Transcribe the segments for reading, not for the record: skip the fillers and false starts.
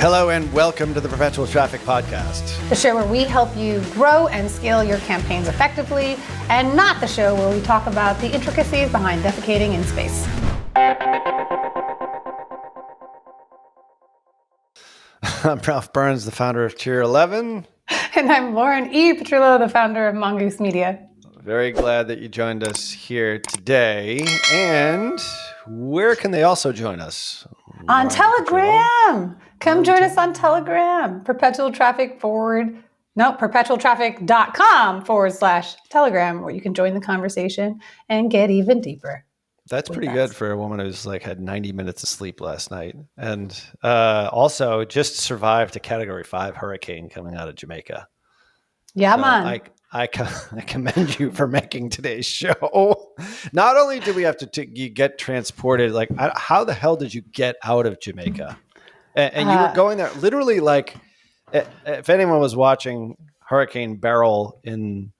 Hello and welcome to the Perpetual Traffic podcast. The show where we help you grow and scale your campaigns effectively, and not the show where we talk about the intricacies behind defecating in space. I'm Ralph Burns, the founder of Tier 11. And I'm Lauren E. Petrullo, the founder of Mongoose Media. Very glad that you joined us here today. And where can they also join us? On Telegram. Come join us on Telegram. perpetualtraffic.com/Telegram, where you can join the conversation and get even deeper. That's pretty good for a woman who's had 90 minutes of sleep last night. And also just survived a Category 5 hurricane coming out of Jamaica. Yeah, man. I commend you for making today's show. Not only did we have to you get transported, how the hell did you get out of Jamaica? And you were going there literally if anyone was watching Hurricane Beryl in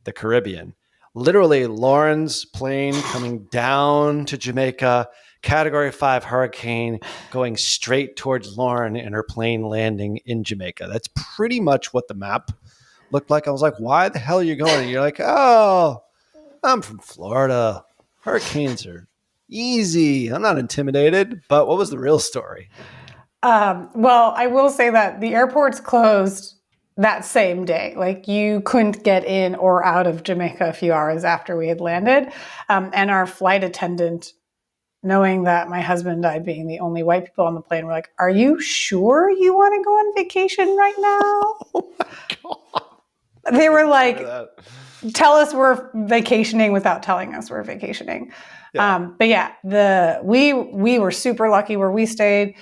the Caribbean, literally Lauren's plane coming down to Jamaica, Category 5 hurricane going straight towards Lauren and her plane landing in Jamaica. That's pretty much what the map looked like. I was like, why the hell are you going? And you're like, oh, I'm from Florida. Hurricanes are easy. I'm not intimidated. But what was the real story? Well, I will say that the airports closed that same day. You couldn't get in or out of Jamaica a few hours after we had landed. And our flight attendant, knowing that my husband and I, being the only white people on the plane, were like, are you sure you want to go on vacation right now? Oh my God. They were like, tell us we're vacationing without telling us we're vacationing. Yeah. But yeah, we were super lucky where we stayed.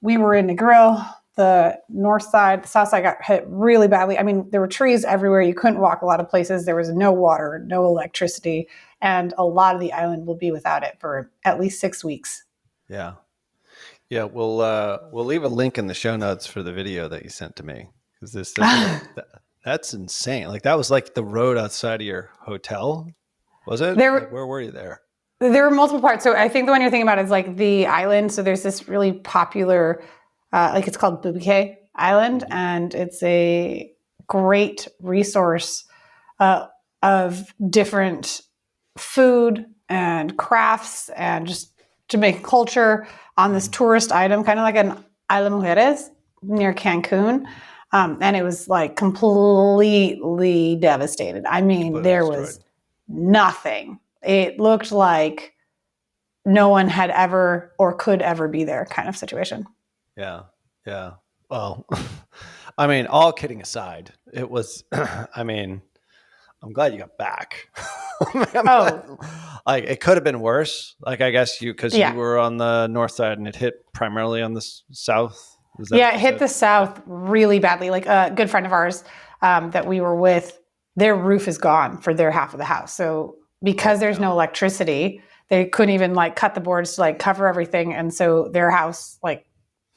We were in Negril. The north side, the south side got hit really badly. I mean, there were trees everywhere. You couldn't walk a lot of places. There was no water, no electricity, and a lot of the island will be without it for at least 6 weeks. Yeah. Yeah, we'll leave a link in the show notes for the video that you sent to me, because that's insane. That was the road outside of your hotel, was it? Where were you there? There were multiple parts. So I think the one you're thinking about is the island. So there's this really popular, it's called Bubique Island, and it's a great resource of different food and crafts and just Jamaican culture on this tourist item, kind of like an Isla Mujeres near Cancun. And it was completely devastated. I mean, there was nothing. It looked like no one had ever or could ever be there, kind of situation. Yeah. Yeah. Well, I mean, all kidding aside, it was, I'm glad you got back. It could have been worse. I guess you were on the north side and it hit primarily on the south. It hit the south really badly. A good friend of ours that we were with, their roof is gone for their half of the house. So because there's no electricity, they couldn't even cut the boards to cover everything. And so their house,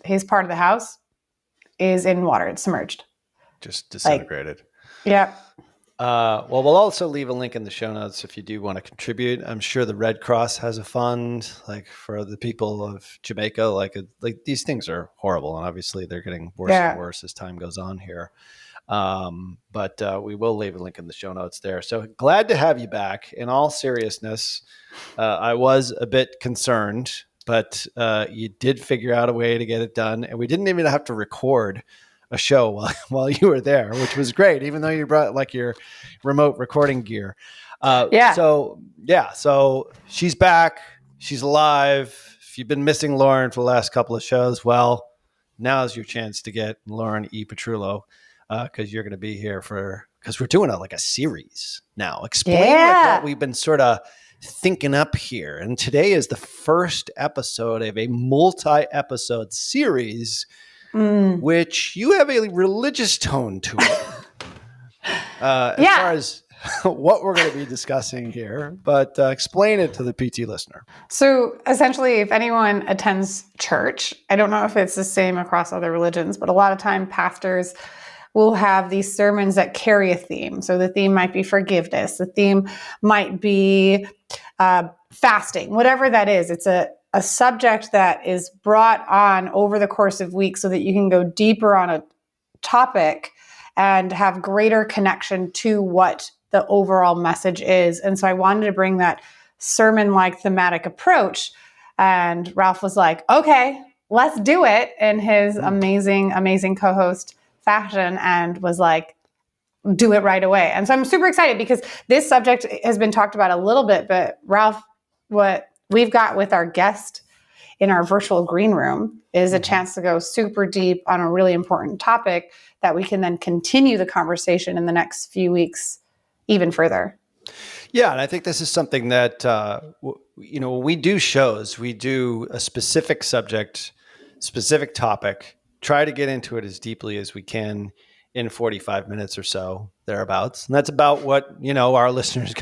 his part of the house is in water. It's submerged. Just disintegrated. Yeah. Well, we'll also leave a link in the show notes if you do want to contribute. I'm sure the Red Cross has a fund for the people of Jamaica. These things are horrible, and obviously they're getting worse and worse as time goes on here. But we will leave a link in the show notes there. So glad to have you back. In all seriousness, I was a bit concerned, but you did figure out a way to get it done, and we didn't even have to record a show while you were there, which was great, even though you brought your remote recording gear. So she's back. She's alive. If you've been missing Lauren for the last couple of shows, well, now's your chance to get Lauren E. Petrullo, because you're going to be here because we're doing a series now. Explain what we've been sort of thinking up here. And today is the first episode of a multi-episode series, which you have a religious tone to it. As far as what we're going to be discussing here, but explain it to the PT listener. So essentially, if anyone attends church, I don't know if it's the same across other religions, but a lot of time pastors will have these sermons that carry a theme. So the theme might be forgiveness. The theme might be fasting, whatever that is. It's a subject that is brought on over the course of weeks so that you can go deeper on a topic and have greater connection to what the overall message is. And so I wanted to bring that sermon-like thematic approach. And Ralph was like, okay, let's do it, in his amazing, amazing co-host fashion, and was like, do it right away. And so I'm super excited because this subject has been talked about a little bit, but Ralph, what we've got with our guest in our virtual green room is a chance to go super deep on a really important topic that we can then continue the conversation in the next few weeks even further. Yeah, and I think this is something that, when we do shows, we do a specific subject, specific topic, try to get into it as deeply as we can in 45 minutes or so, thereabouts. And that's about what, our listeners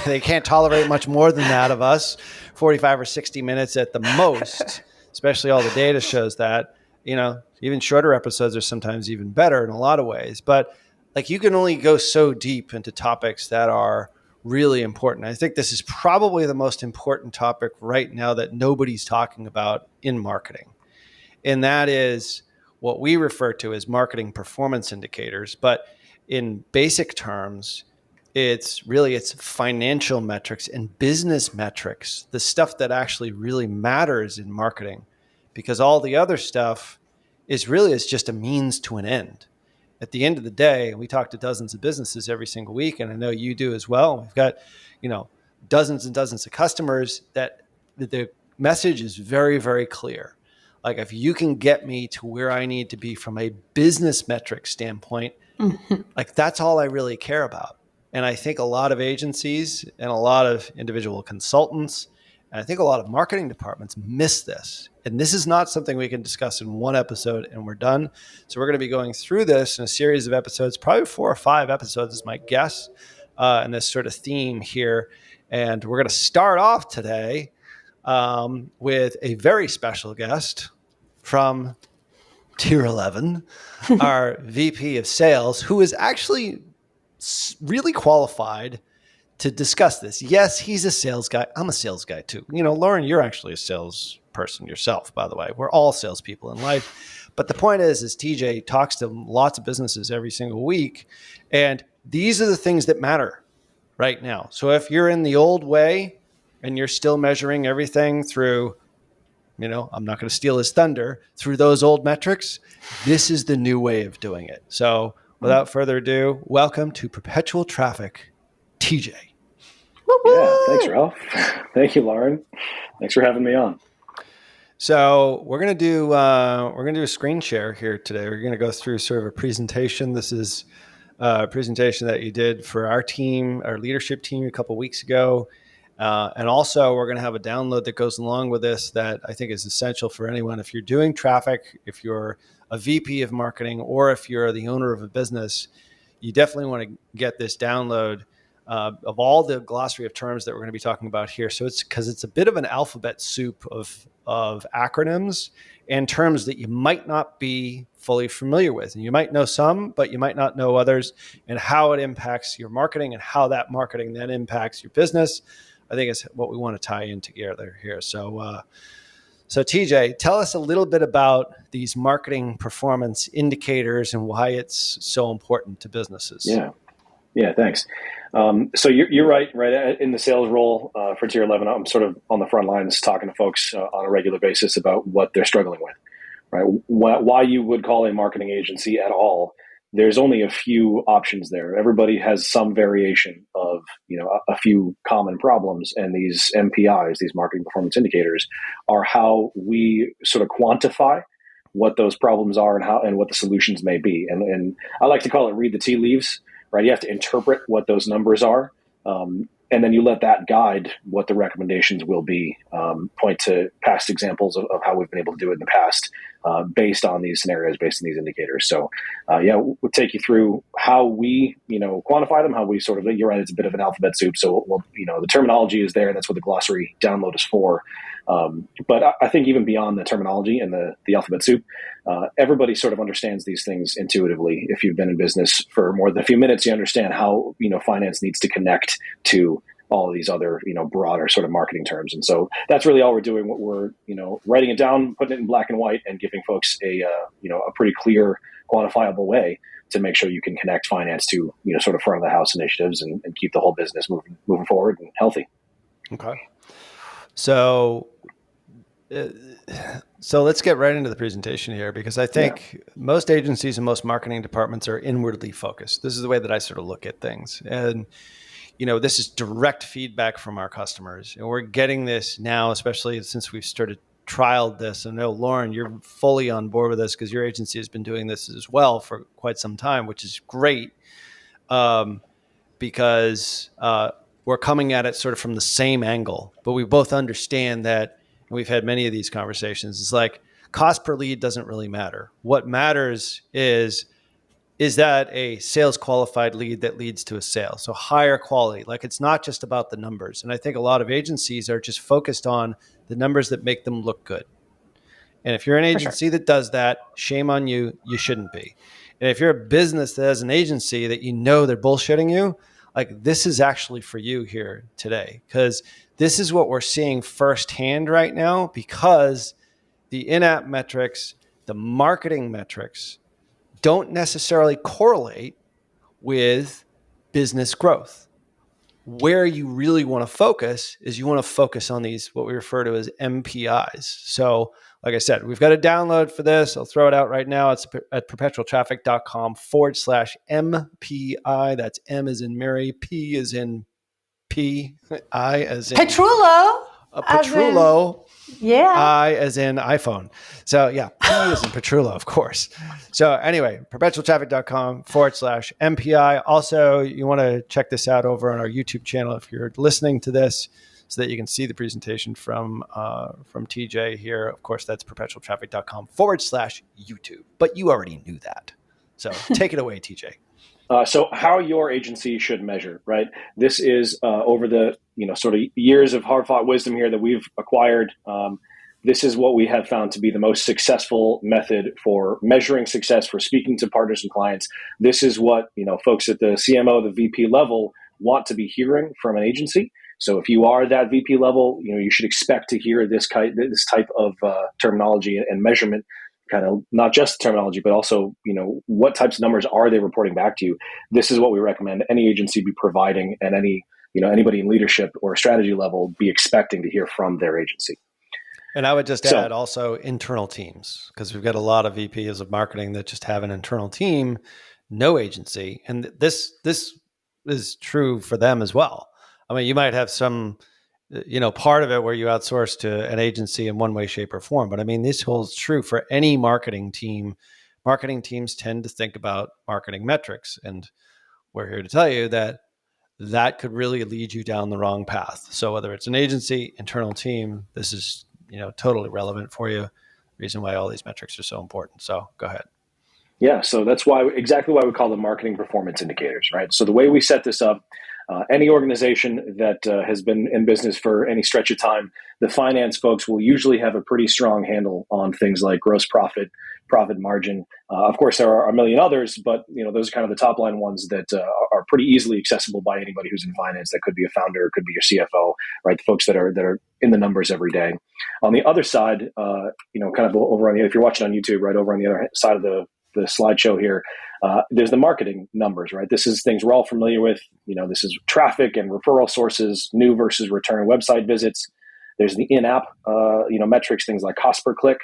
they can't tolerate much more than that of us, 45 or 60 minutes at the most, especially all the data shows that, even shorter episodes are sometimes even better in a lot of ways. But like, you can only go so deep into topics that are really important. I think this is probably the most important topic right now that nobody's talking about in marketing. And that is what we refer to as marketing performance indicators. But in basic terms, it's financial metrics and business metrics, the stuff that actually really matters in marketing, because all the other stuff is just a means to an end. At the end of the day, we talk to dozens of businesses every single week, and I know you do as well. We've got, dozens and dozens of customers that the message is very, very clear. Like, if you can get me to where I need to be from a business metric standpoint, like, that's all I really care about. And I think a lot of agencies and a lot of individual consultants, and I think a lot of marketing departments miss this. And this is not something we can discuss in one episode and we're done. So we're going to be going through this in a series of episodes, probably 4 or 5 episodes is my guess, in this sort of theme here. And we're going to start off today with a very special guest from Tier 11, our VP of Sales, who is actually really qualified to discuss this. Yes, he's a sales guy. I'm a sales guy too. Lauren, you're actually a salesperson yourself, by the way. We're all salespeople in life. But the point is TJ talks to lots of businesses every single week. And these are the things that matter right now. So if you're in the old way and you're still measuring everything through, I'm not going to steal his thunder, through those old metrics, this is the new way of doing it. So without further ado, welcome to Perpetual Traffic, TJ. Yeah, thanks, Ralph. Thank you, Lauren. Thanks for having me on. So we're gonna do a screen share here today. We're gonna go through sort of a presentation. This is a presentation that you did for our team, our leadership team, a couple of weeks ago, and also we're gonna have a download that goes along with this that I think is essential for anyone. If you're doing traffic, if you're a VP of marketing, or if you're the owner of a business, you definitely want to get this download of all the glossary of terms that we're going to be talking about here. So it's because it's a bit of an alphabet soup of acronyms and terms that you might not be fully familiar with. And you might know some, but you might not know others, and how it impacts your marketing and how that marketing then impacts your business. I think is what we want to tie in together here. So TJ, tell us a little bit about these marketing performance indicators and why it's so important to businesses. Yeah, thanks. So you're right in the sales role for Tier 11. I'm sort of on the front lines talking to folks on a regular basis about what they're struggling with, right? Why you would call a marketing agency at all. There's only a few options there. Everybody has some variation of, a few common problems, and these MPIs, these marketing performance indicators, are how we sort of quantify what those problems are and what the solutions may be. And I like to call it read the tea leaves. Right, you have to interpret what those numbers are, and then you let that guide what the recommendations will be. Point to past examples of how we've been able to do it in the past, based on these scenarios, based on these indicators. So, we'll take you through how we, quantify them. How we sort of, you're right, it's a bit of an alphabet soup. So, the terminology is there. That's what the glossary download is for. But I think even beyond the terminology and the alphabet soup, everybody sort of understands these things intuitively. If you've been in business for more than a few minutes, you understand how, finance needs to connect to all of these other, broader sort of marketing terms. And so that's really all we're doing. What we're, writing it down, putting it in black and white, and giving folks a pretty clear, quantifiable way to make sure you can connect finance to, sort of front of the house initiatives and keep the whole business moving forward and healthy. Okay. So let's get right into the presentation here, because I think most agencies and most marketing departments are inwardly focused. This is the way that I sort of look at things. And, this is direct feedback from our customers. And we're getting this now, especially since we've trialed this. And I know, Lauren, you're fully on board with this because your agency has been doing this as well for quite some time, which is great, because we're coming at it sort of from the same angle. But we both understand that, and we've had many of these conversations, it's like cost per lead doesn't really matter. What matters is that a sales qualified lead that leads to a sale? So higher quality, like it's not just about the numbers. And I think a lot of agencies are just focused on the numbers that make them look good. And if you're an agency that does that, shame on you, you shouldn't be. And if you're a business that has an agency that they're bullshitting you, like this is actually for you here today, because this is what we're seeing firsthand right now, because the in-app metrics, the marketing metrics, don't necessarily correlate with business growth. Where you really want to focus is you want to focus on these, what we refer to as MPIs. So like I said, we've got a download for this. I'll throw it out right now. It's at perpetualtraffic.com/MPI. That's M as in Mary, P as in P, I as in Petrullo. Petrullo. Yeah. I as in iPhone. So yeah, P as in Petrullo, of course. So anyway, perpetualtraffic.com/MPI. Also, you want to check this out over on our YouTube channel if you're listening to this, so that you can see the presentation from TJ here. Of course, that's perpetualtraffic.com/YouTube. But you already knew that. So take it away, TJ. So how your agency should measure, right? This is over the sort of years of hard-fought wisdom here that we've acquired. This is what we have found to be the most successful method for measuring success, for speaking to partners and clients. This is what folks at the CMO, the VP level want to be hearing from an agency. So if you are that VP level, you should expect to hear this type of terminology and measurement. Kind of not just terminology, but also, what types of numbers are they reporting back to you? This is what we recommend any agency be providing, and anybody in leadership or strategy level be expecting to hear from their agency. And I would just add also internal teams, because we've got a lot of VPs of marketing that just have an internal team, no agency. And this is true for them as well. I mean, you might have some part of it where you outsource to an agency in one way, shape, or form. But I mean, this holds true for any marketing team. Marketing teams tend to think about marketing metrics. And we're here to tell you that could really lead you down the wrong path. So whether it's an agency, internal team, this is, totally relevant for you. Reason why all these metrics are so important. So go ahead. Yeah. So that's exactly why we call them marketing performance indicators, right? So the way we set this up, any organization that has been in business for any stretch of time, the finance folks will usually have a pretty strong handle on things like gross profit, profit margin. Of course, there are a million others, but those are kind of the top line ones that are pretty easily accessible by anybody who's in finance. That could be a founder, it could be your CFO, right? The folks that are in the numbers every day. On the other side, kind of over on if you're watching on YouTube, right over on the other side of the slideshow here, there's the marketing numbers, right? This is things we're all familiar with. This is traffic and referral sources, new versus return website visits. There's the in-app, metrics, things like cost per click,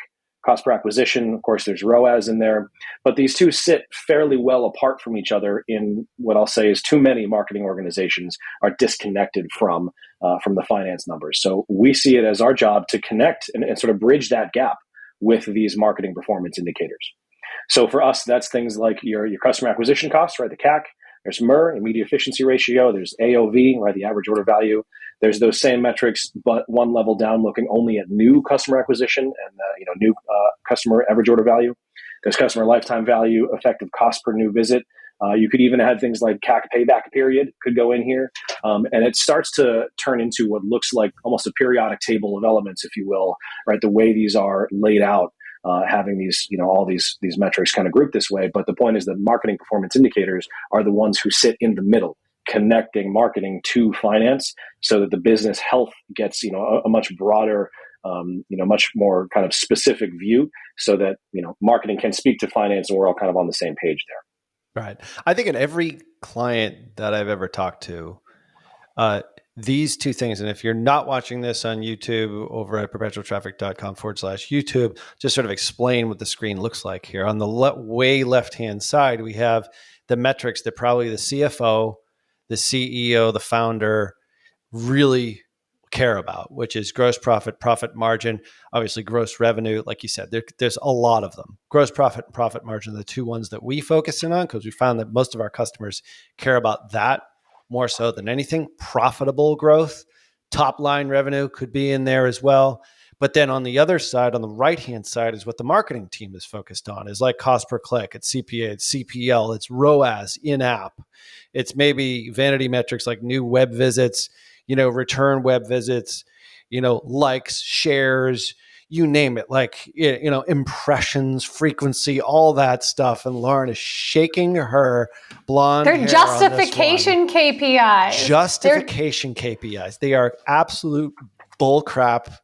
cost per acquisition. Of course, there's ROAS in there. But these two sit fairly well apart from each other in what I'll say is too many marketing organizations are disconnected from the finance numbers. So we see it as our job to connect and sort of bridge that gap with these marketing performance indicators. So for us, that's things like your customer acquisition costs, right? The CAC. There's MER, immediate efficiency ratio. There's AOV, right? The average order value. There's those same metrics, but one level down, looking only at new customer acquisition and new customer average order value. There's customer lifetime value, effective cost per new visit. You could even add things like CAC payback period could go in here. And it starts to turn into what looks like almost a periodic table of elements, if you will, right? The way these are laid out. Having these, all these metrics kind of grouped this way. But the point is that marketing performance indicators are the ones who sit in the middle connecting marketing to finance so that the business health gets, a much broader, much more kind of specific view so that, marketing can speak to finance and we're all kind of on the same page there. Right. I think in every client that I've ever talked to, these two things, and if you're not watching this on YouTube over at perpetualtraffic.com/YouTube, just sort of explain what the screen looks like here. On the way left-hand side, we have the metrics that probably the CFO, the CEO, the founder really care about, which is gross profit, profit margin, obviously gross revenue. Like you said, there's a lot of them. Gross profit and profit margin are the two ones that we focus in on because we found that most of our customers care about that more so than anything. Profitable growth, top line revenue could be in there as well. But then on the other side, on the right-hand side is what the marketing team is focused on, is like cost per click, it's CPA, it's CPL, it's ROAS, in-app. It's maybe vanity metrics like new web visits, return web visits, likes, shares, you name it, like, impressions, frequency, all that stuff. And Lauren is shaking her blonde hair. They're justification KPIs. Justification KPIs. They are absolute bullcrap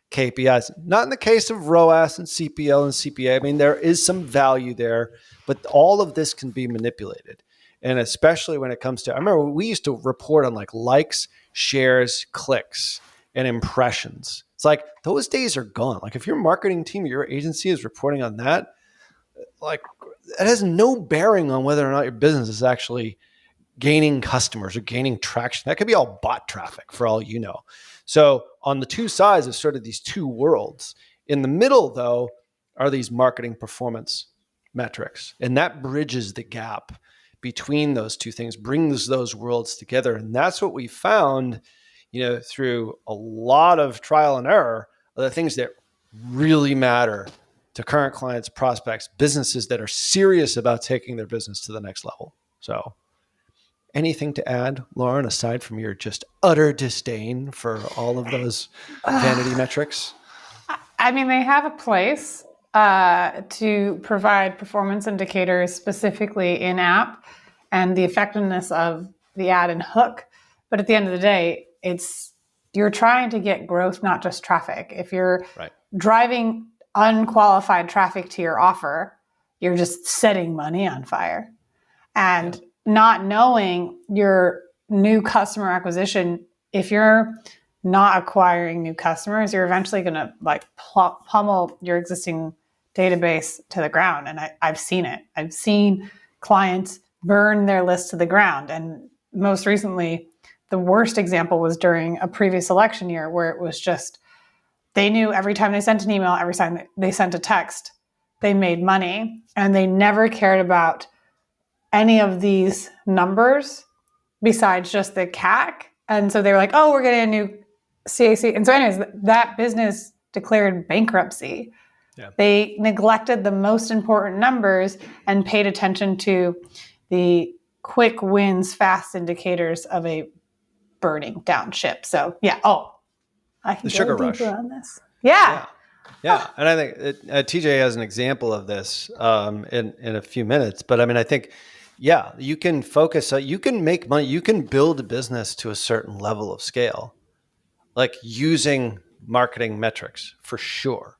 KPIs. Not in the case of ROAS and CPL and CPA. I mean, there is some value there, but all of this can be manipulated. And especially when it comes to, I remember we used to report on like likes, shares, clicks, and impressions. It's like those days are gone. Like if your marketing team, your agency is reporting on that, like it has no bearing on whether or not your business is actually gaining customers or gaining traction. That could be all bot traffic for all you know. So on the two sides of sort of these two worlds. In the middle, though, are these marketing performance metrics. And that bridges the gap between those two things, brings those worlds together. And that's what we found, through a lot of trial and error, are the things that really matter to current clients, prospects, businesses that are serious about taking their business to the next level. So anything to add, Lauren, aside from your just utter disdain for all of those vanity metrics? I mean, they have a place to provide performance indicators specifically in-app and the effectiveness of the ad and hook. But at the end of the day, you're trying to get growth, not just traffic. If you're driving unqualified traffic to your offer, you're just setting money on fire. And not knowing your new customer acquisition, if you're not acquiring new customers, you're eventually going to like pummel your existing database to the ground. And I've seen it. I've seen clients burn their list to the ground. And most recently, the worst example was during a previous election year where it was just, they knew every time they sent an email, every time they sent a text, they made money, and they never cared about any of these numbers besides just the CAC. And so they were like, oh, we're getting a new CAC. And so anyways, that business declared bankruptcy. Yeah. They neglected the most important numbers and paid attention to the quick wins, fast indicators of a burning down ship. So I can the sugar rush on this. Yeah. And I think TJ has an example of this in a few minutes. But I mean, I think, you can focus, you can make money, you can build a business to a certain level of scale, like using marketing metrics for sure.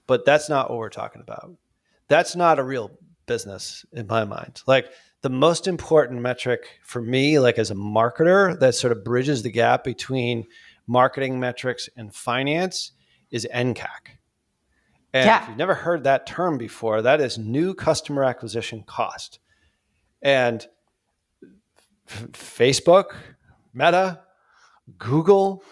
But that's not what we're talking about. That's not a real business in my mind. Like the most important metric for me, like as a marketer that sort of bridges the gap between marketing metrics and finance, is N-CAC. And if you've never heard that term before, that is new customer acquisition cost. And Facebook, Meta, Google,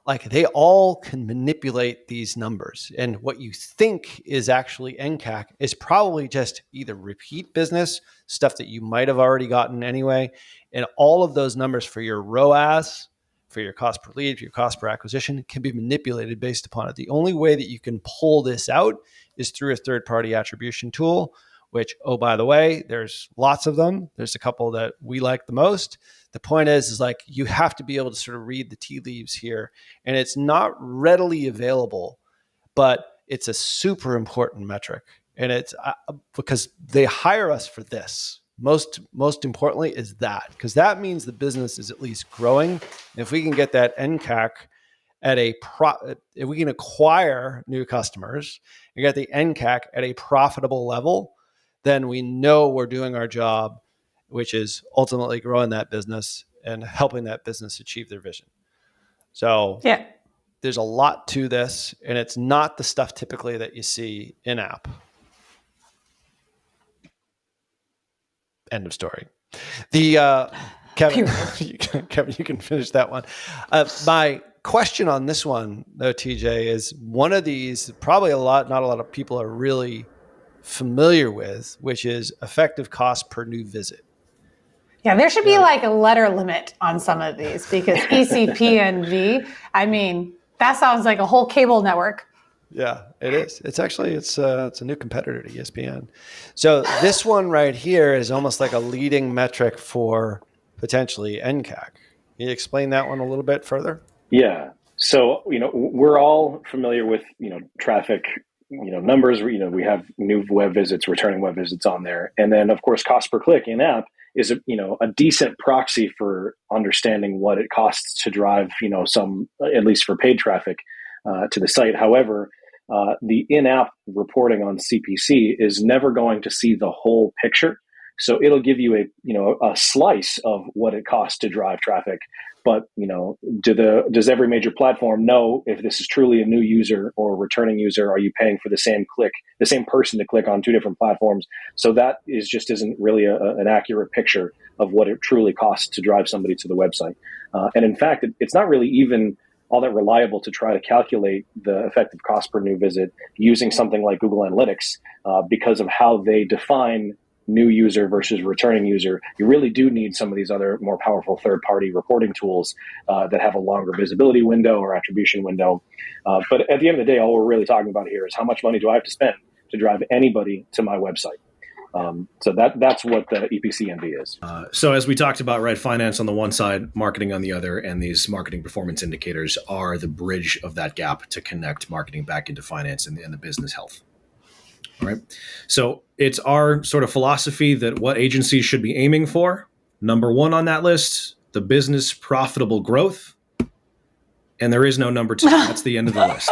like they all can manipulate these numbers. And what you think is actually N-CAC is probably just either repeat business, stuff that you might have already gotten anyway. And all of those numbers for your ROAS, for your cost per lead, for your cost per acquisition can be manipulated based upon it. The only way that you can pull this out is through a third-party attribution tool, which, oh, by the way, there's lots of them. There's a couple that we like the most. The point is like you have to be able to sort of read the tea leaves here. And it's not readily available, but it's a super important metric. And it's because they hire us for this. most importantly is that, because that means the business is at least growing. If we can get that N-CAC if we can acquire new customers and get the N-CAC at a profitable level, then we know we're doing our job, which is ultimately growing that business and helping that business achieve their vision. So Yeah. there's a lot to this, and it's not the stuff typically that you see in app. End of story. The Kevin, Kevin, you can finish that one. My question on this one, though, TJ, is one of these probably not a lot of people are really familiar with, which is effective cost per new visit. Yeah, there should be like a letter limit on some of these, because ECPNV, I mean, that sounds like a whole cable network. Yeah, it is. It's actually, it's a new competitor to ESPN. So this one right here is almost like a leading metric for potentially N-CAC. Can you explain that one a little bit further? Yeah. So, we're all familiar with, traffic, numbers. We have new web visits, returning web visits on there. And then, of course, cost per click in app is a decent proxy for understanding what it costs to drive, some, at least for paid traffic, to the site. However, the in-app reporting on CPC is never going to see the whole picture. So it'll give you a slice of what it costs to drive traffic. But, does every major platform know if this is truly a new user or a returning user? Are you paying for the same person to click on two different platforms? So that isn't really an accurate picture of what it truly costs to drive somebody to the website. And in fact, it's not really even all that reliable to try to calculate the effective cost per new visit using something like Google Analytics because of how they define new user versus returning user. You really do need some of these other more powerful third-party reporting tools that have a longer visibility window or attribution window. But at the end of the day, all we're really talking about here is how much money do I have to spend to drive anybody to my website. So that's what the EPCNV is. So as we talked about, right, finance on the one side, marketing on the other, and these marketing performance indicators are the bridge of that gap to connect marketing back into finance and the business health. All right. So it's our sort of philosophy that what agencies should be aiming for. Number one on that list, the business profitable growth. And there is no number two. That's the end of the list.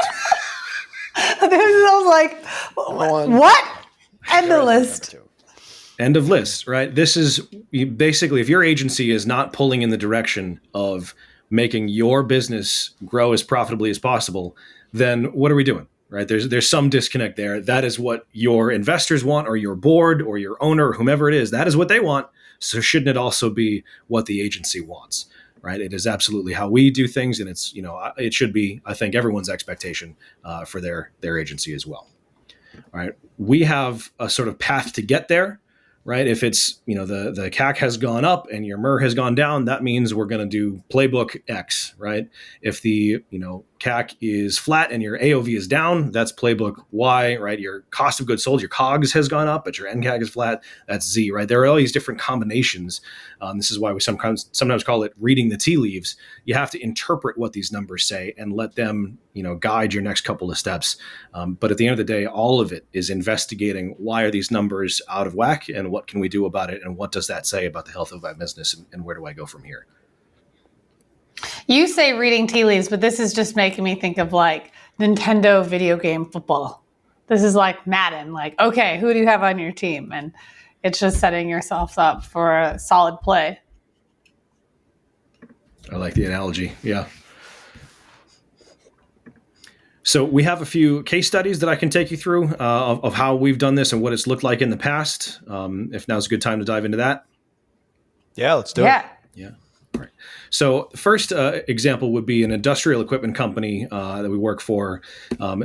I was like, what? End the list. End of list, right? This is basically, if your agency is not pulling in the direction of making your business grow as profitably as possible, then what are we doing? Right? There's some disconnect there. That is what your investors want, or your board, or your owner, or whomever it is. That is what they want. So shouldn't it also be what the agency wants? Right? It is absolutely how we do things, and it's it should be, I think, everyone's expectation for their agency as well. All right, we have a sort of path to get there. Right? If it's, the CAC has gone up and your MER has gone down, that means we're going to do playbook X, right? If the, CAC is flat and your AOV is down, that's playbook Y, right? Your cost of goods sold, your COGS has gone up, but your N-CAC is flat, that's Z, right? There are all these different combinations. This is why we sometimes call it reading the tea leaves. You have to interpret what these numbers say and let them, guide your next couple of steps. But at the end of the day, all of it is investigating why are these numbers out of whack and what can we do about it, and what does that say about the health of my business, and where do I go from here? You say reading tea leaves, but this is just making me think of like Nintendo video game football. This is like Madden, like, okay, who do you have on your team? And it's just setting yourself up for a solid play. I like the analogy. Yeah. So we have a few case studies that I can take you through of how we've done this and what it's looked like in the past. If now's a good time to dive into that. Yeah, let's do it. Yeah. All right. So the first example would be an industrial equipment company that we work for.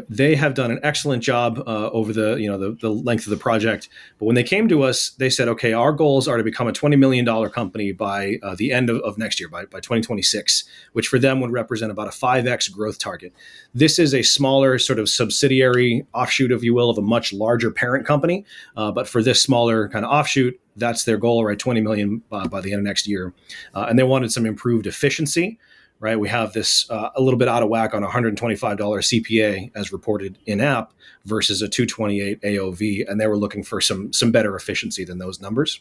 They have done an excellent job over the length of the project. But when they came to us, they said, okay, our goals are to become a $20 million company by the end of next year, by 2026, which for them would represent about a 5x growth target. This is a smaller sort of subsidiary offshoot, if you will, of a much larger parent company. But for this smaller kind of offshoot, that's their goal, right? 20 million by the end of next year. And they wanted some improved efficiency, right? We have this a little bit out of whack on $125 CPA as reported in app versus a 228 AOV, and they were looking for some better efficiency than those numbers.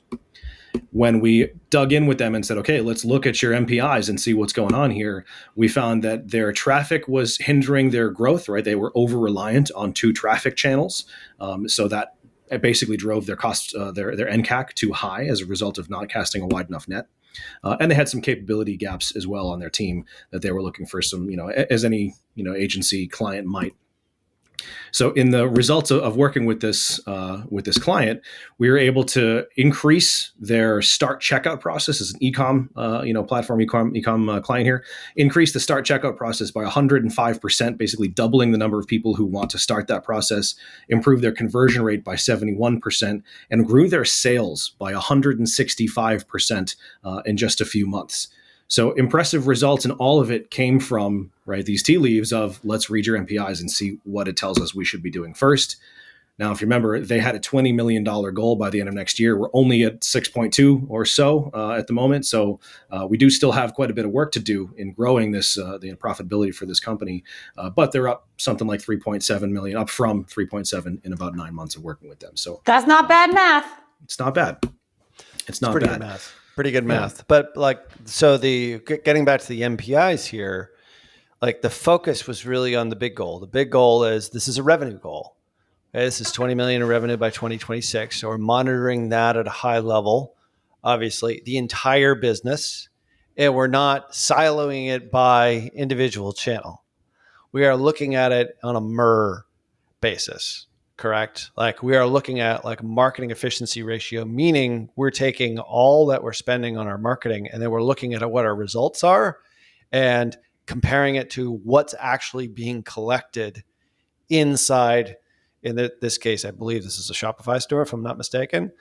When we dug in with them and said, okay, let's look at your MPIs and see what's going on here, we found that their traffic was hindering their growth, right? They were over-reliant on 2 traffic channels. So that it basically drove their cost, their N-CAC too high as a result of not casting a wide enough net. And they had some capability gaps as well on their team that they were looking for some, as any, agency client might. So in the results of working with this client, we were able to increase their start checkout process as an e-com, platform e-com client here, increase the start checkout process by 105%, basically doubling the number of people who want to start that process, improve their conversion rate by 71%, and grew their sales by 165% in just a few months. So impressive results, and all of it came from these tea leaves of let's read your MPIs and see what it tells us we should be doing first. Now, if you remember, they had a $20 million goal by the end of next year. We're only at 6.2 or so at the moment. So we do still have quite a bit of work to do in growing this the profitability for this company. But they're up something like 3.7 million, up from 3.7 in about 9 months of working with them. So that's not bad math. It's not bad. It's not bad. Math. Pretty good math. Yeah. But getting back to the MPIs here, the focus was really on the big goal. The big goal is this is a revenue goal. Okay, this is 20 million in revenue by 2026. So we're monitoring that at a high level, obviously, the entire business, and we're not siloing it by individual channel. We are looking at it on a MER basis, correct? We are looking at marketing efficiency ratio, meaning we're taking all that we're spending on our marketing, and then we're looking at what our results are and comparing it to what's actually being collected inside. In this case, I believe this is a Shopify store, if I'm not mistaken.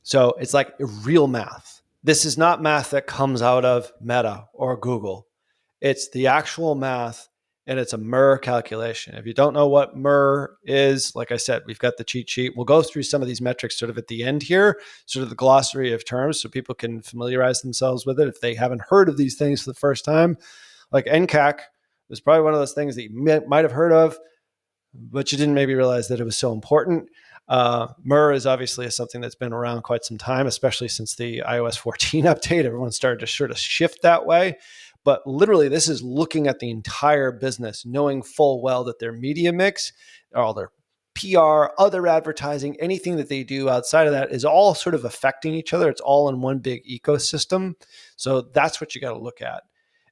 So it's real math. This is not math that comes out of Meta or Google. It's the actual math, and it's a MER calculation. If you don't know what MER is, like I said, we've got the cheat sheet. We'll go through some of these metrics sort of at the end here, sort of the glossary of terms so people can familiarize themselves with it if they haven't heard of these things for the first time. N-CAC was probably one of those things that you might have heard of, but you didn't maybe realize that it was so important. MER is obviously something that's been around quite some time, especially since the iOS 14 update. Everyone started to sort of shift that way. But literally, this is looking at the entire business, knowing full well that their media mix, all their PR, other advertising, anything that they do outside of that is all sort of affecting each other. It's all in one big ecosystem. So that's what you got to look at.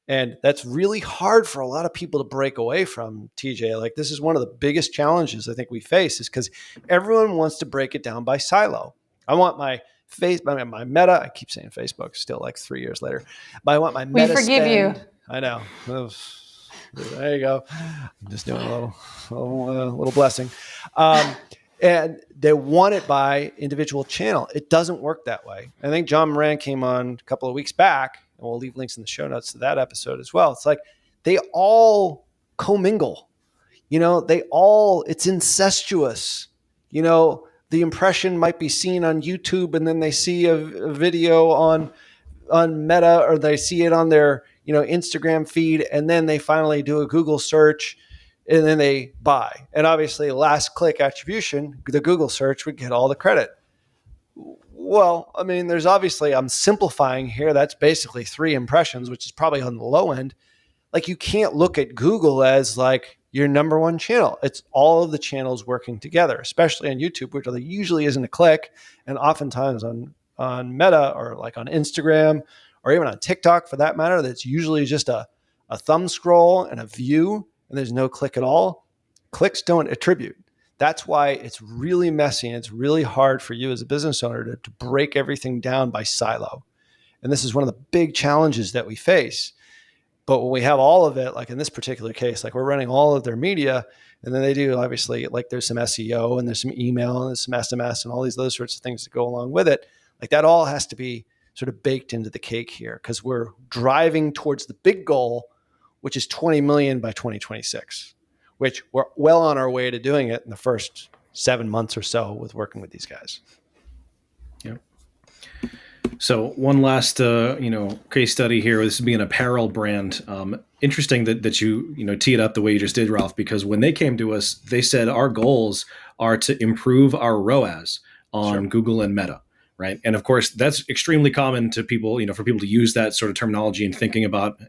And that's really hard for a lot of people to break away from, TJ. This is one of the biggest challenges I think we face, is because everyone wants to break it down by silo. I want my my Meta. I keep saying Facebook still 3 years later, but I want my Meta. We forgive spend. you. I know. There you go. I'm just doing a little blessing. And they want it by individual channel. It doesn't work that way. I think John Moran came on a couple of weeks back, and we'll leave links in the show notes to that episode as well. It's they all commingle. It's incestuous. The impression might be seen on YouTube, and then they see a video on Meta, or they see it on their Instagram feed, and then they finally do a Google search, and then they buy. And obviously, last click attribution, the Google search would get all the credit. Well, I mean, there's obviously, I'm simplifying here. That's basically 3 impressions, which is probably on the low end. You can't look at Google as your number one channel. It's all of the channels working together, especially on YouTube, which there usually isn't a click. And oftentimes on Meta, or on Instagram, or even on TikTok for that matter, that's usually just a thumb scroll and a view, and there's no click at all. Clicks don't attribute. That's why it's really messy, and it's really hard for you as a business owner to break everything down by silo. And this is one of the big challenges that we face. But when we have all of it, in this particular case, we're running all of their media, and then they do obviously, there's some SEO, and there's some email, and there's some SMS, and all these other sorts of things that go along with it. That all has to be sort of baked into the cake here, because we're driving towards the big goal, which is 20 million by 2026, which we're well on our way to doing it in the first 7 months or so with working with these guys. Yeah. So one last, case study here. This would be an apparel brand. Interesting that you tee it up the way you just did, Ralph, because when they came to us, they said our goals are to improve our ROAS on Google and Meta. Right. And of course, that's extremely common to people, for people to use that sort of terminology and thinking about,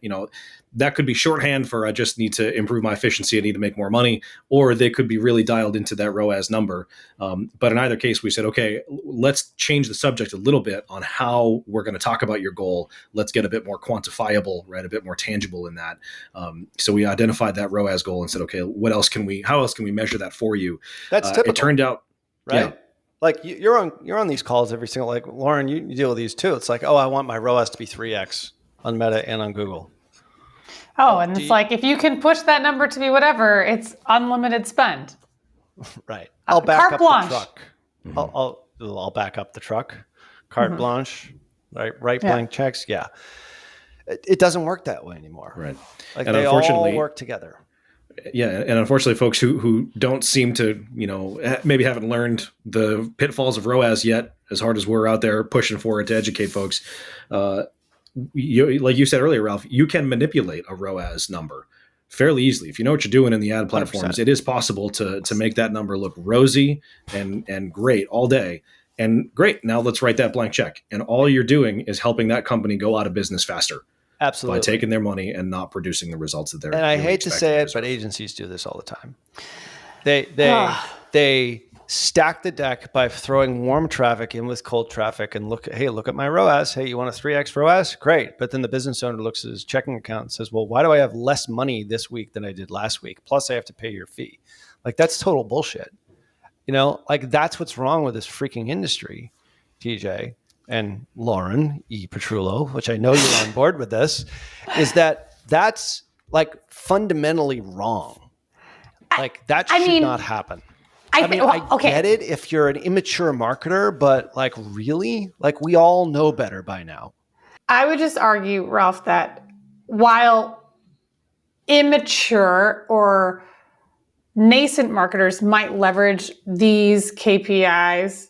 that could be shorthand for I just need to improve my efficiency. I need to make more money, or they could be really dialed into that ROAS number. But in either case, we said, OK, let's change the subject a little bit on how we're going to talk about your goal. Let's get a bit more quantifiable, right? A bit more tangible in that. So we identified that ROAS goal and said, OK, how else can we measure that for you? That's typical. It turned out, right? Yeah. Like you're on these calls every single, like Lauren, you deal with these too. It's like, oh, I want my ROAS to be 3x on Meta and on Google. Oh, and it's like, if you can push that number to be whatever, it's unlimited spend. Right. I'll back carte up blanche. the truck. I'll back up the truck. Carte blanche. Right. Blank checks. Yeah. It doesn't work that way anymore. Right. Like and they unfortunately, all work together. Yeah, and unfortunately, folks who don't seem to, maybe haven't learned the pitfalls of ROAS yet, as hard as we're out there pushing for it to educate folks, like you said earlier, Ralph, you can manipulate a ROAS number fairly easily. If you know what you're doing in the ad platforms, 100%. It is possible to make that number look rosy and great all day. And great, now let's write that blank check. And all you're doing is helping that company go out of business faster. Absolutely. By taking their money and not producing the results that they're. And I really hate to say it, but agencies do this all the time. They stack the deck by throwing warm traffic in with cold traffic and look at my ROAS. Hey, you want a 3x ROAS? Great. But then the business owner looks at his checking account and says, well, why do I have less money this week than I did last week? Plus I have to pay your fee. Like that's total bullshit. Like that's what's wrong with this freaking industry, TJ. And Lauren E. Petrullo, which I know you're on board with this, is that's like fundamentally wrong. Like that should not happen. I get it if you're an immature marketer, but like really, like we all know better by now. I would just argue, Ralph, that while immature or nascent marketers might leverage these KPIs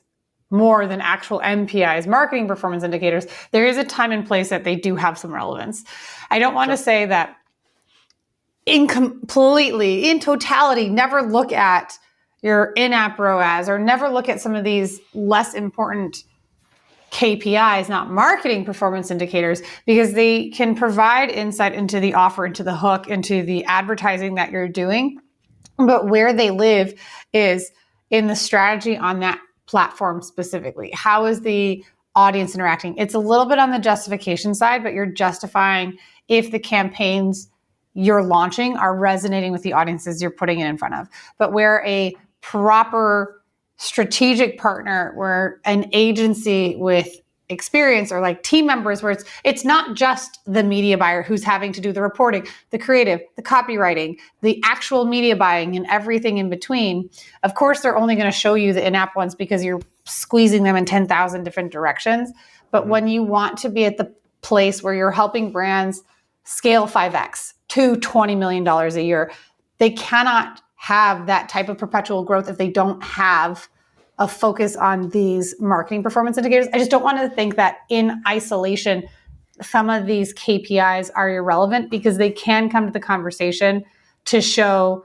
more than actual MPIs, marketing performance indicators, there is a time and place that they do have some relevance. I don't want to say that in totality, never look at your in-app ROAS or never look at some of these less important KPIs, not marketing performance indicators, because they can provide insight into the offer, into the hook, into the advertising that you're doing. But where they live is in the strategy on that platform specifically. How is the audience interacting? It's a little bit on the justification side, but you're justifying if the campaigns you're launching are resonating with the audiences you're putting it in front of. But where a proper strategic partner, where an agency with experience or like team members, where it's not just the media buyer who's having to do the reporting, the creative, the copywriting, the actual media buying and everything in between. Of course, they're only going to show you the in-app ones because you're squeezing them in 10,000 different directions. But when you want to be at the place where you're helping brands scale 5x to $20 million a year, they cannot have that type of perpetual growth if they don't have a focus on these marketing performance indicators. I just don't want to think that in isolation, some of these KPIs are irrelevant, because they can come to the conversation to show,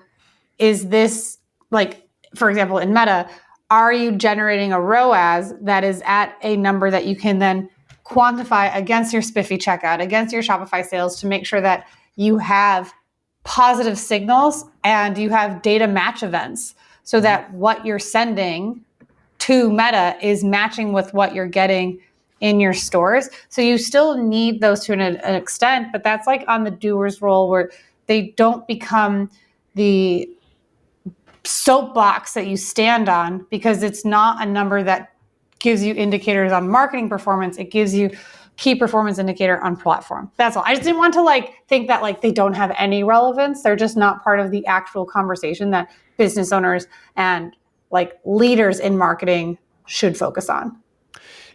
is this, like, for example, in Meta, are you generating a ROAS that is at a number that you can then quantify against your spiffy checkout, against your Shopify sales, to make sure that you have positive signals and you have data match events so that what you're sending to Meta is matching with what you're getting in your stores. So you still need those to an extent, but that's like on the doer's role, where they don't become the soapbox that you stand on, because it's not a number that gives you indicators on marketing performance. It gives you key performance indicator on platform. That's all. I just didn't want to think that they don't have any relevance. They're just not part of the actual conversation that business owners and leaders in marketing should focus on.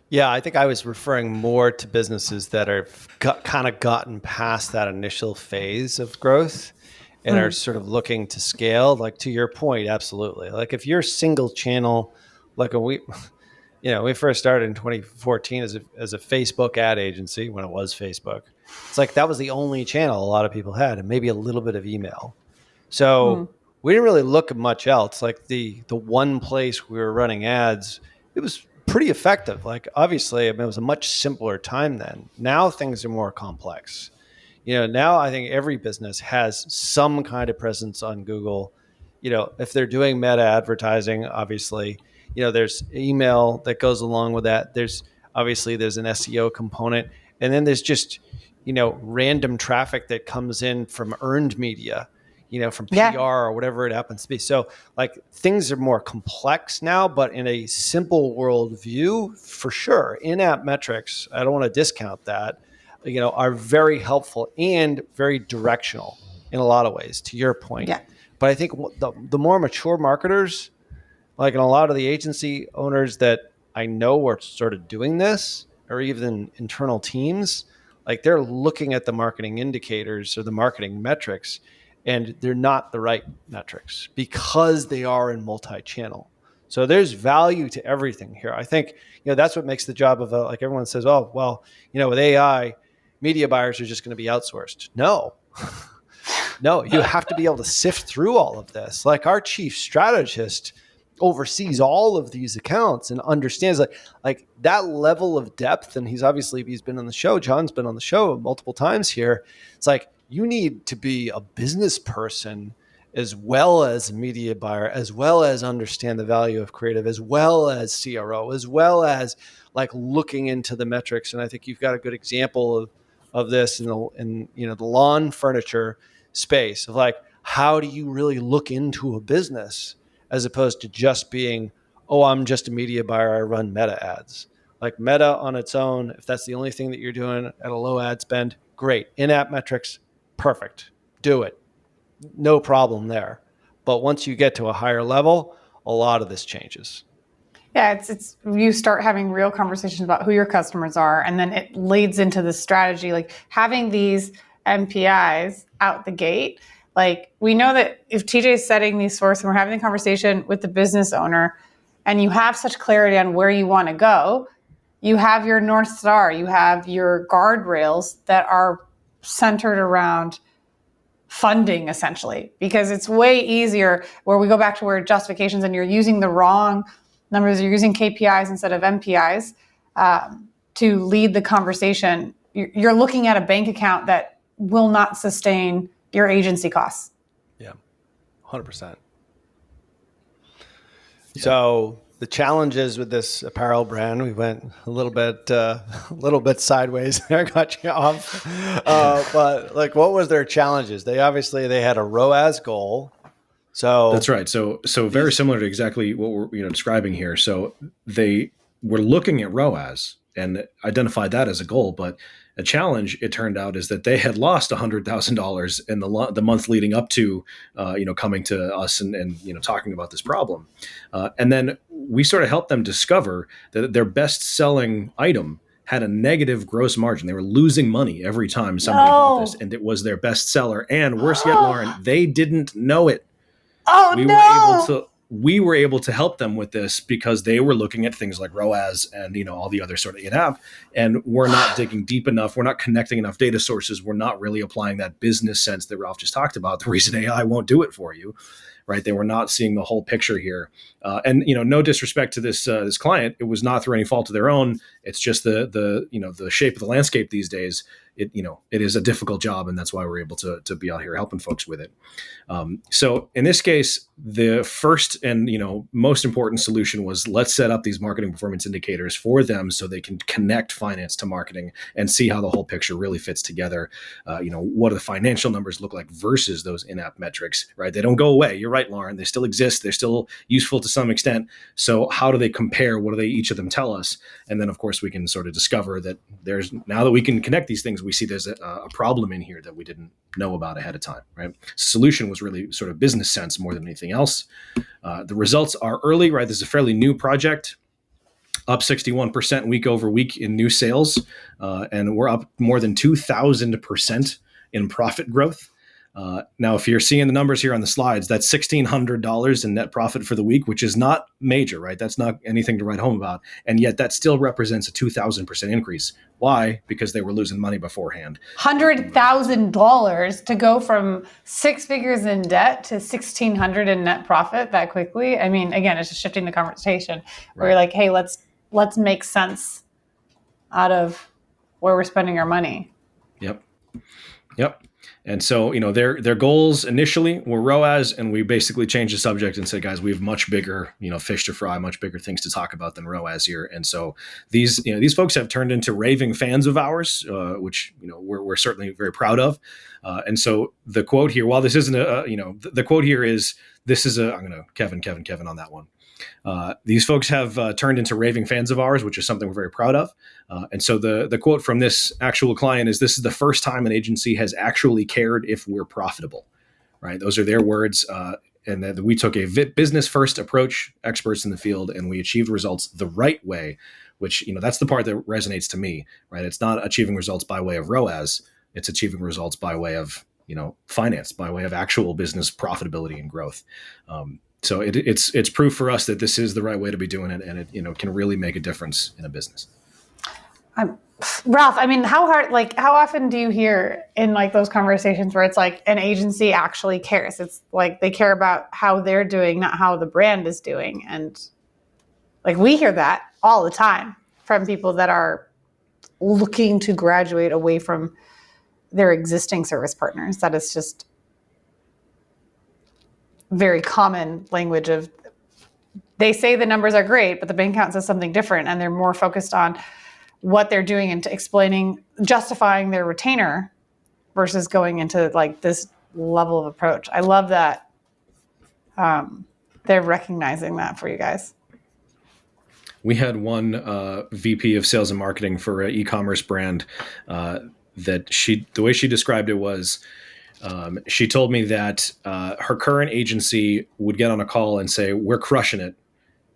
Yeah, I think I was referring more to businesses that are kind of gotten past that initial phase of growth and are sort of looking to scale. Like, to your point, absolutely. Like if you're single channel, we first started in 2014 as a Facebook ad agency when it was Facebook. It's like that was the only channel a lot of people had, and maybe a little bit of email. So we didn't really look at much else. Like the one place we were running ads, it was pretty effective. Like obviously, it was a much simpler time then. Now things are more complex. Now I think every business has some kind of presence on Google. If they're doing meta advertising, obviously, there's email that goes along with that. There's an SEO component, and then there's just, random traffic that comes in from earned media, from PR or whatever it happens to be. So like things are more complex now, but in a simple world view, for sure, in-app metrics, I don't want to discount that, are very helpful and very directional in a lot of ways, to your point. Yeah. But I think the more mature marketers, like in a lot of the agency owners that I know are sort of doing this, or even internal teams, like they're looking at the marketing indicators or the marketing metrics, and they're not the right metrics because they are in multi-channel. So there's value to everything here. I think, that's what makes the job of like everyone says, oh, well, with AI, media buyers are just going to be outsourced. No, you have to be able to sift through all of this. Like our chief strategist oversees all of these accounts and understands like that level of depth. And he's been on the show. John's been on the show multiple times here. It's like, you need to be a business person as well as a media buyer, as well as understand the value of creative, as well as CRO, as well as like looking into the metrics. And I think you've got a good example of this in the lawn furniture space of like, how do you really look into a business as opposed to just being, oh, I'm just a media buyer, I run meta ads. Like meta on its own, if that's the only thing that you're doing at a low ad spend, great. In-app metrics, perfect. Do it. No problem there. But once you get to a higher level, a lot of this changes. Yeah, it's you start having real conversations about who your customers are, and then it leads into the strategy, like having these MPIs out the gate. Like we know that if TJ is setting these forth and we're having a conversation with the business owner, and you have such clarity on where you want to go, you have your North Star, you have your guardrails that are centered around funding, essentially, because it's way easier where we go back to where justifications and you're using the wrong numbers, you're using KPIs instead of MPIs to lead the conversation. You're looking at a bank account that will not sustain your agency costs. Yeah, 100%. Yeah. So the challenges with this apparel brand, we went a little bit sideways there, got you off. But like, what was their challenges? They had a ROAS goal. So that's right. So very similar to exactly what we're describing here. So they were looking at ROAS and identified that as a goal, but a challenge, it turned out, is that they had lost $100,000 in the month leading up to, coming to us and talking about this problem. And then we sort of helped them discover that their best selling item had a negative gross margin. They were losing money every time somebody bought this, and it was their best seller. And worse yet, Lauren, they didn't know it. We were able to help them with this because they were looking at things like ROAS and all the other sort of in-app, and we're not digging deep enough. We're not connecting enough data sources. We're not really applying that business sense that Ralph just talked about. The reason AI won't do it for you, right? They were not seeing the whole picture here. And no disrespect to this client, it was not through any fault of their own. It's just the shape of the landscape these days. It is a difficult job, and that's why we're able to be out here helping folks with it. So in this case, the first and most important solution was, let's set up these marketing performance indicators for them so they can connect finance to marketing and see how the whole picture really fits together. What do the financial numbers look like versus those in-app metrics, right? They don't go away. You're right, Lauren. They still exist. They're still useful to some extent. So how do they compare? What do each of them tell us? And then, of course, we can sort of discover that now that we can connect these things, we see there's a problem in here that we didn't know about ahead of time, right? Solution was really sort of business sense more than anything else. The results are early, right? This is a fairly new project, up 61% week over week in new sales. And we're up more than 2,000% in profit growth. Now, if you're seeing the numbers here on the slides, that's $1,600 in net profit for the week, which is not major, right? That's not anything to write home about. And yet that still represents a 2,000% increase. Why? Because they were losing money beforehand. $100,000 to go from 6 figures in debt to 1,600 in net profit that quickly. I mean, again, it's just shifting the conversation. Where you're like, hey, let's make sense out of where we're spending our money. Yep. And so, their goals initially were ROAS, and we basically changed the subject and said, guys, we have much bigger, fish to fry, much bigger things to talk about than ROAS here. And so these folks have turned into raving fans of ours, which, we're certainly very proud of. And so the quote here, while this isn't the quote here is, I'm going to Kevin on that one. These folks have turned into raving fans of ours, which is something we're very proud of. And so the quote from this actual client is, this is the first time an agency has actually cared if we're profitable, right? Those are their words. And that we took a business first approach, experts in the field, and we achieved results the right way, which, that's the part that resonates to me, right? It's not achieving results by way of ROAS. It's achieving results by way of, finance, by way of actual business profitability and growth. So it's proof for us that this is the right way to be doing it, and it can really make a difference in a business. Ralph, I mean, how often do you hear in those conversations where it's like an agency actually cares? It's like they care about how they're doing, not how the brand is doing. And we hear that all the time from people that are looking to graduate away from their existing service partners. That is just very common language of, they say the numbers are great, but the bank account says something different, and they're more focused on what they're doing and justifying their retainer versus going into this level of approach. I love that they're recognizing that for you guys. We had one VP of sales and marketing for an e-commerce brand that the way she described it was, she told me that her current agency would get on a call and say, we're crushing it.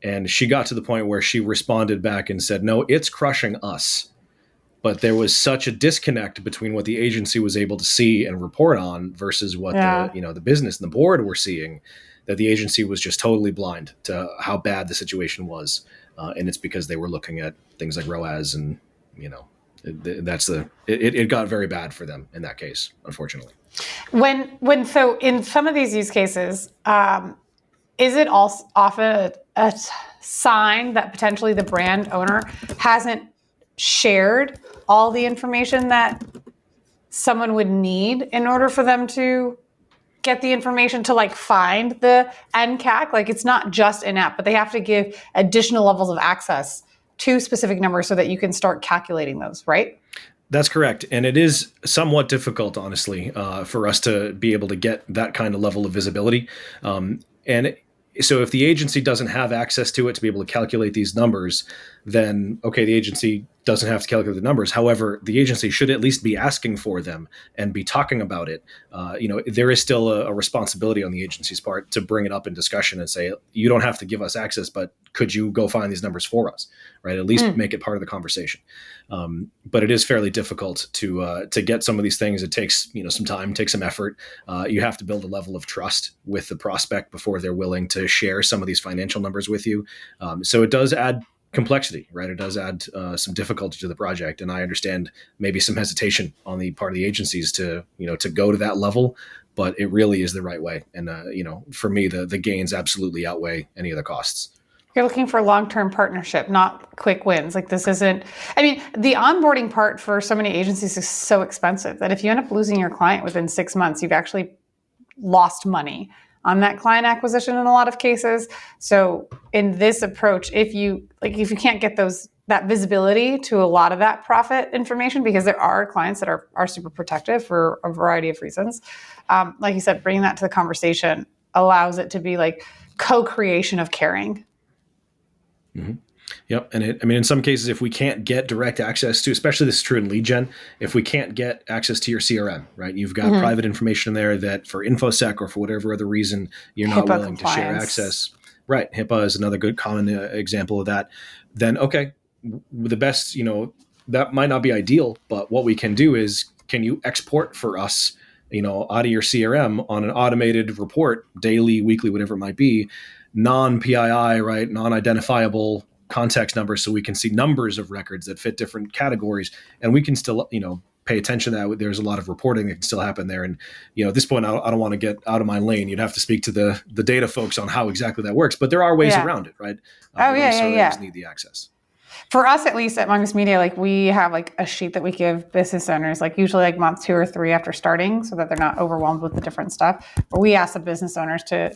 And she got to the point where she responded back and said, no, it's crushing us. But there was such a disconnect between what the agency was able to see and report on versus what the business and the board were seeing, that the agency was just totally blind to how bad the situation was. And it's because they were looking at things like ROAS, and, it got very bad for them in that case, unfortunately. So in some of these use cases, is it also often a sign that potentially the brand owner hasn't shared all the information that someone would need in order for them to get the information to find the N-CAC? It's not just in-app, but they have to give additional levels of access to specific numbers so that you can start calculating those, right? That's correct. And it is somewhat difficult, honestly, for us to be able to get that kind of level of visibility. So if the agency doesn't have access to it to be able to calculate these numbers, then, okay, the agency doesn't have to calculate the numbers. However, the agency should at least be asking for them and be talking about it. There is still a responsibility on the agency's part to bring it up in discussion and say, you don't have to give us access, but could you go find these numbers for us, right? At least make it part of the conversation. But it is fairly difficult to get some of these things. It takes some time, takes some effort. You have to build a level of trust with the prospect before they're willing to share some of these financial numbers with you. So it does add complexity, right? It does add some difficulty to the project, and I understand maybe some hesitation on the part of the agencies to go to that level, but it really is the right way. And for me, the gains absolutely outweigh any of the costs. You're looking for long-term partnership, not quick wins. This isn't, the onboarding part for so many agencies is so expensive that if you end up losing your client within 6 months, you've actually lost money on that client acquisition in a lot of cases. So in this approach, if you can't get that visibility to a lot of that profit information, because there are clients that are super protective for a variety of reasons, like you said, bringing that to the conversation allows it to be co-creation of caring. Mm-hmm. Yep. And in some cases, if we can't get direct access to, especially this is true in lead gen, if we can't get access to your CRM, right? You've got private information in there that for InfoSec or for whatever other reason, you're not willing to share access. Right. HIPAA is another good common example of that. Then, okay, the best, that might not be ideal, but what we can do is, can you export for us out of your CRM on an automated report, daily, weekly, whatever it might be, non-PII, right, non-identifiable context numbers, so we can see numbers of records that fit different categories, and we can still, pay attention to that. There's a lot of reporting that can still happen there. And, at this point, I don't want to get out of my lane. You'd have to speak to the data folks on how exactly that works, but there are ways around it, right? Just need the access. For us, at least at Mongoose Media, like we have like a sheet that we give business owners, like usually like month 2 or 3 after starting, so that they're not overwhelmed with the different stuff. But we ask the business owners to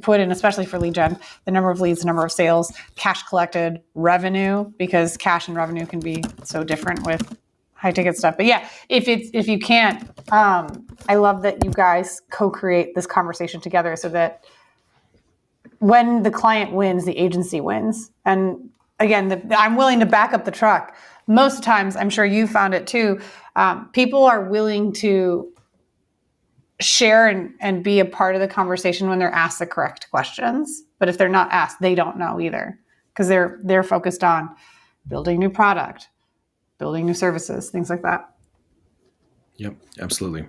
put in, especially for lead gen, the number of leads, the number of sales, cash collected, revenue, because cash and revenue can be so different with high ticket stuff. But yeah, if you can't, I love that you guys co-create this conversation together, so that when the client wins, the agency wins. And again, I'm willing to back up the truck. Most times, I'm sure you found it too, people are willing to share and be a part of the conversation when they're asked the correct questions. But if they're not asked, they don't know either, because they're focused on building new product, building new services, things like that. Yep, absolutely.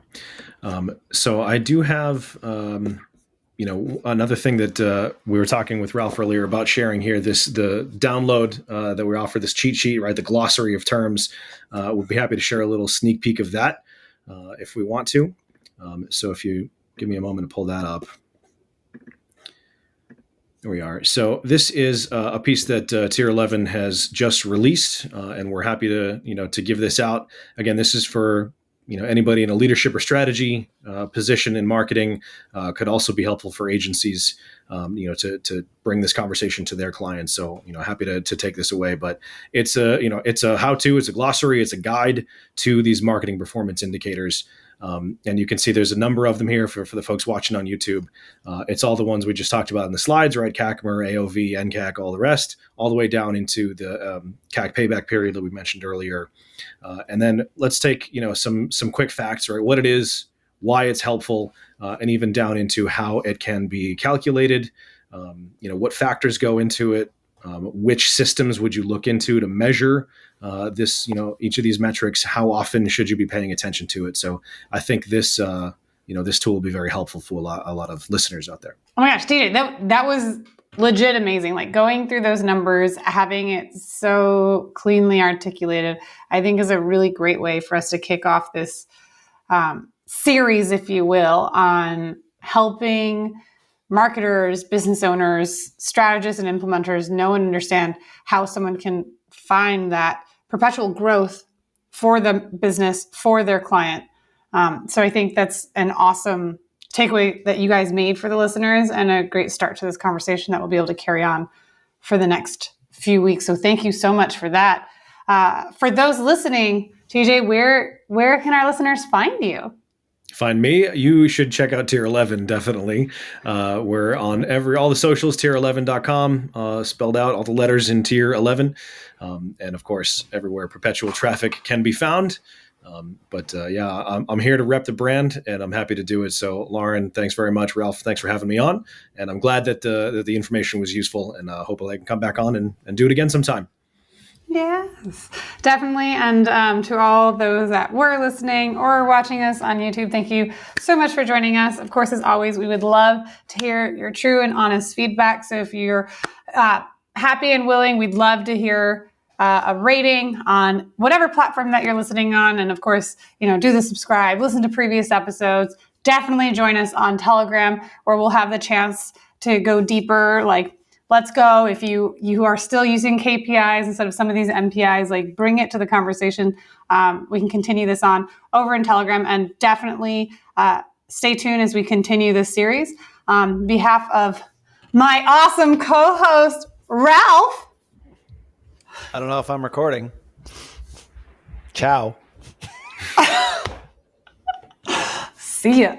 So I do have, another thing that we were talking with Ralph earlier about sharing here, the download that we offer, this cheat sheet, right? The glossary of terms. We'd be happy to share a little sneak peek of that if we want to. So if you give me a moment to pull that up. There we are. So this is a piece that Tier 11 has just released, and we're happy to give this out. Again, this is for anybody in a leadership or strategy position in marketing. Could also be helpful for agencies, to bring this conversation to their clients. So happy to take this away. But it's a how-to, it's a glossary, it's a guide to these marketing performance indicators. And you can see there's a number of them here for the folks watching on YouTube. It's all the ones we just talked about in the slides, right? CAC, AOV, N-CAC, all the rest, all the way down into the CAC payback period that we mentioned earlier. And then let's take, some quick facts, right? What it is, why it's helpful, and even down into how it can be calculated. What factors go into it, which systems would you look into to measure this, each of these metrics, how often should you be paying attention to it? So I think this, this tool will be very helpful for a lot of listeners out there. Oh my gosh, DJ, that was legit amazing. Like going through those numbers, having it so cleanly articulated, I think is a really great way for us to kick off this series, if you will, on helping marketers, business owners, strategists, and implementers know and understand how someone can find that perpetual growth for the business, for their client. So I think that's an awesome takeaway that you guys made for the listeners, and a great start to this conversation that we'll be able to carry on for the next few weeks. So thank you so much for that. For those listening, TJ, where can our listeners find you? Find me. You should check out Tier 11, definitely. We're on all the socials, tier11.com, spelled out, all the letters in Tier 11. And of course, everywhere Perpetual Traffic can be found. I'm here to rep the brand, and I'm happy to do it. So Lauren, thanks very much. Ralph, thanks for having me on. And I'm glad that the information was useful, and hopefully I can come back on and do it again sometime. Yes, definitely. And to all those that were listening or watching us on YouTube, thank you so much for joining us. Of course, as always, we would love to hear your true and honest feedback. So if you're happy and willing, we'd love to hear a rating on whatever platform that you're listening on. And of course, do the subscribe, listen to previous episodes. Definitely join us on Telegram, where we'll have the chance to go deeper, like let's go. If you are still using KPIs instead of some of these MPIs, like bring it to the conversation. We can continue this on over in Telegram, and definitely stay tuned as we continue this series. On behalf of my awesome co-host, Ralph. I don't know if I'm recording. Ciao. See ya.